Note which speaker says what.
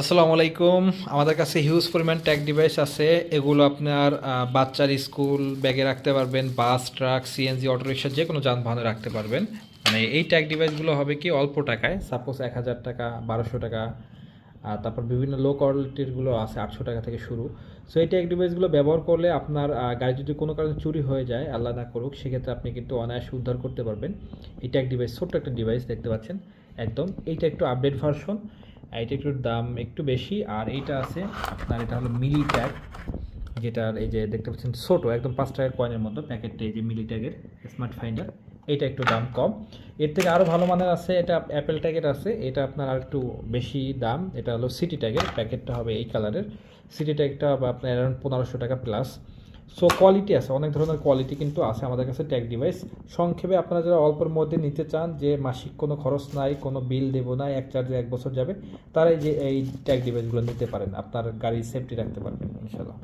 Speaker 1: আসসালামু আলাইকুম। আমাদের কাছে হিউজ পরিমাণ ট্যাগ ডিভাইস আছে। এগুলো আপনার বাচ্চার স্কুল ব্যাগে রাখতে পারবেন, বাস, ট্রাক, সিএনজি, অটোরিকশা যে কোনো যানবাহনে রাখতে পারবেন। মানে এই ট্যাগ ডিভাইসগুলো হবে কি অল্প টাকায়, সাপোজ ১,০০০ টাকা, ১,২০০ টাকা, আর তারপর বিভিন্ন লো কোয়ালিটিরগুলো আছে ৮০০ টাকা থেকে শুরু। সো এই ট্যাগ ডিভাইসগুলো ব্যবহার করলে আপনার গাড়ি যদি কোনো কারণে চুরি হয়ে যায়, আল্লাহ না করুক, সেক্ষেত্রে আপনি কিন্তু অনায়াসে উদ্ধার করতে পারবেন। এই ট্যাগ ডিভাইস ছোট্ট একটা ডিভাইস দেখতে পাচ্ছেন একদম। এইটা একটু আপডেট ভার্সন, এইটা একটু দাম একটু বেশি। আর এইটা আছে আপনার, এটা হলো মিলি ট্যাগ, যেটার এই যে দেখতে পাচ্ছেন ছোটো একদম ৫ টাকার কয়েনের মতো প্যাকেটটা, এই যে মিলি ট্যাগের স্মার্ট ফাইন্ডার। এটা একটু দাম কম। এর থেকে আরও ভালো মানের আছে, এটা অ্যাপেল ট্যাগের আছে, এটা আপনার আর একটু বেশি দাম। এটা হলো সিটি ট্যাগের, প্যাকেটটা হবে এই কালারের। সিটি ট্যাগটা হবে আপনার অ্যারাউন্ড ১৫০০ টাকা প্লাস। সো কোয়ালিটি আছে, অনেক ধরনের কোয়ালিটি কিন্তু আছে আমাদের কাছে ট্যাগ ডিভাইস। সংক্ষেপে আপনারা যারা অল্পের মধ্যে নিতে চান, যে মাসিক কোনো খরচ নাই, কোনো বিল দেবো না, এক চার্জে ১ বছর যাবে, তারা এই যে এই ট্যাগ ডিভাইসগুলো নিতে পারেন, আপনার গাড়ি সেফটি রাখতে পারবেন ইনশাল্লাহ।